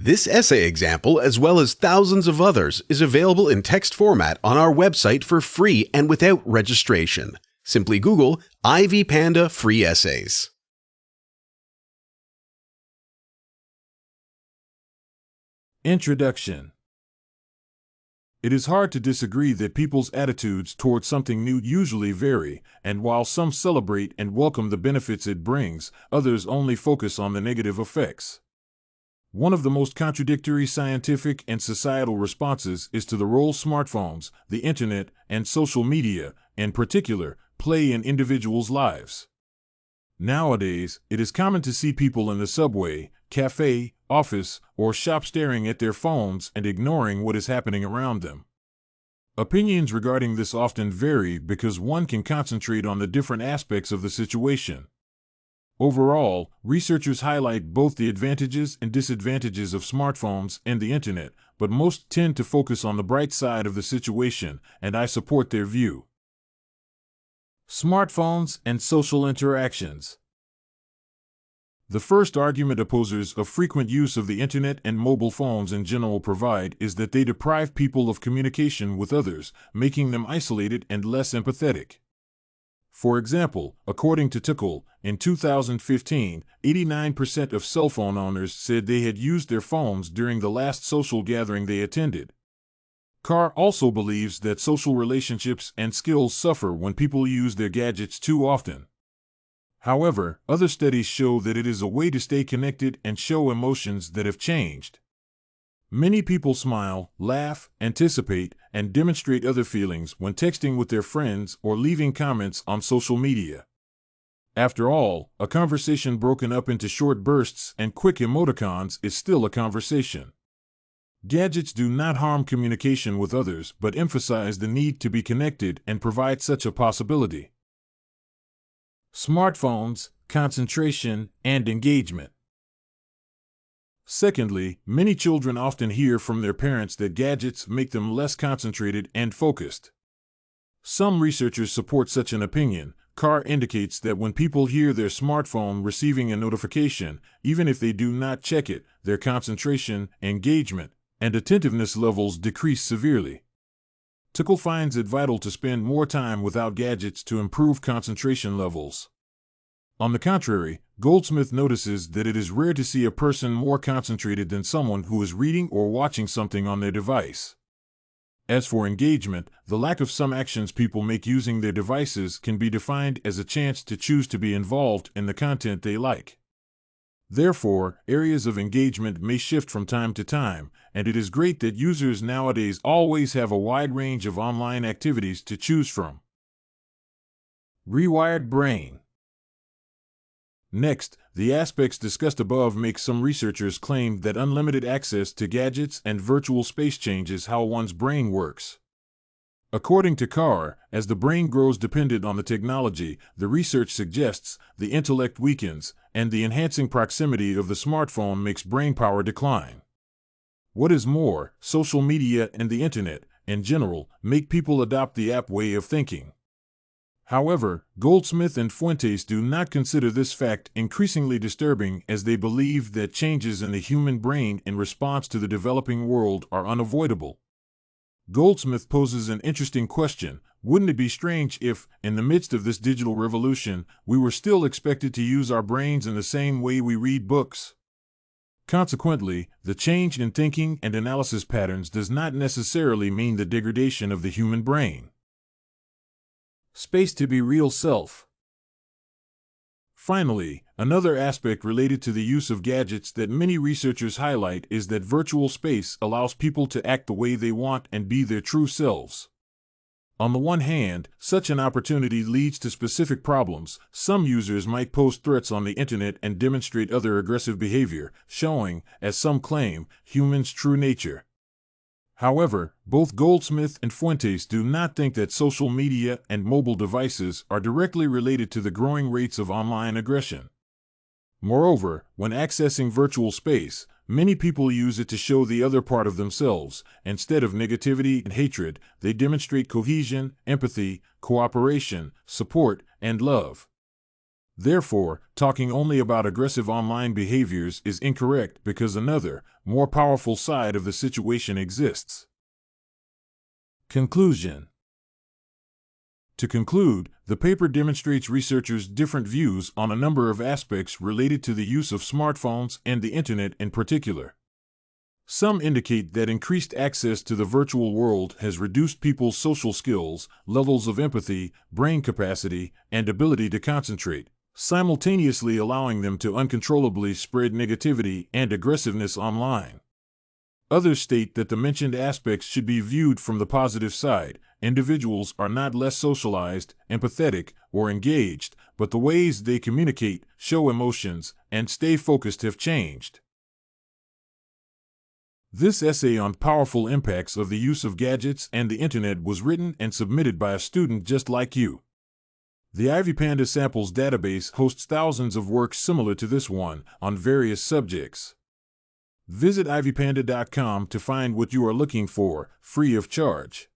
This essay example, as well as thousands of others, is available in text format on our website for free and without registration. Simply Google Ivy Panda Free Essays. Introduction. It is hard to disagree that people's attitudes towards something new usually vary, and while some celebrate and welcome the benefits it brings, others only focus on the negative effects. One of the most contradictory scientific and societal responses is to the role smartphones, the internet, and social media, in particular, play in individuals' lives. Nowadays, it is common to see people in the subway, cafe, office, or shop staring at their phones and ignoring what is happening around them. Opinions regarding this often vary because one can concentrate on the different aspects of the situation. Overall, researchers highlight both the advantages and disadvantages of smartphones and the internet, but most tend to focus on the bright side of the situation, and I support their view. Smartphones and social interactions. The first argument opposers of frequent use of the internet and mobile phones in general provide is that they deprive people of communication with others, making them isolated and less empathetic. For example, according to Turkle, in 2015, 89% of cell phone owners said they had used their phones during the last social gathering they attended. Carr also believes that social relationships and skills suffer when people use their gadgets too often. However, other studies show that it is a way to stay connected and show emotions that have changed. Many people smile, laugh, anticipate, and demonstrate other feelings when texting with their friends or leaving comments on social media. After all, a conversation broken up into short bursts and quick emoticons is still a conversation. Gadgets do not harm communication with others but emphasize the need to be connected and provide such a possibility. Smartphones, concentration, and engagement. Secondly, many children often hear from their parents that gadgets make them less concentrated and focused. Some researchers support such an opinion. Carr indicates that when people hear their smartphone receiving a notification, even if they do not check it, their concentration, engagement, and attentiveness levels decrease severely. Turkle finds it vital to spend more time without gadgets to improve concentration levels. On the contrary, Goldsmith notices that it is rare to see a person more concentrated than someone who is reading or watching something on their device. As for engagement, the lack of some actions people make using their devices can be defined as a chance to choose to be involved in the content they like. Therefore, areas of engagement may shift from time to time, and it is great that users nowadays always have a wide range of online activities to choose from. Rewired brain. Next, the aspects discussed above make some researchers claim that unlimited access to gadgets and virtual space changes how one's brain works. According to Carr, as the brain grows dependent on the technology, the research suggests the intellect weakens, and the enhancing proximity of the smartphone makes brain power decline. What is more, social media and the internet, in general, make people adopt the app way of thinking. However, Goldsmith and Fuentes do not consider this fact increasingly disturbing as they believe that changes in the human brain in response to the developing world are unavoidable. Goldsmith poses an interesting question: wouldn't it be strange if, in the midst of this digital revolution, we were still expected to use our brains in the same way we read books? Consequently, the change in thinking and analysis patterns does not necessarily mean the degradation of the human brain. Space to be real self. Finally, another aspect related to the use of gadgets that many researchers highlight is that virtual space allows people to act the way they want and be their true selves. On the one hand, such an opportunity leads to specific problems. Some users might post threats on the internet and demonstrate other aggressive behavior, showing, as some claim, humans' true nature. However, both Goldsmith and Fuentes do not think that social media and mobile devices are directly related to the growing rates of online aggression. Moreover, when accessing virtual space, many people use it to show the other part of themselves. Instead of negativity and hatred, they demonstrate cohesion, empathy, cooperation, support, and love. Therefore, talking only about aggressive online behaviors is incorrect because another, more powerful side of the situation exists. Conclusion. To conclude, the paper demonstrates researchers' different views on a number of aspects related to the use of smartphones and the Internet in particular. Some indicate that increased access to the virtual world has reduced people's social skills, levels of empathy, brain capacity, and ability to concentrate, simultaneously allowing them to uncontrollably spread negativity and aggressiveness online. Others state that the mentioned aspects should be viewed from the positive side. Individuals are not less socialized, empathetic, or engaged, but the ways they communicate, show emotions, and stay focused have changed. This essay on powerful impacts of the use of gadgets and the Internet was written and submitted by a student just like you. The IvyPanda Samples database hosts thousands of works similar to this one on various subjects. Visit ivypanda.com to find what you are looking for, free of charge.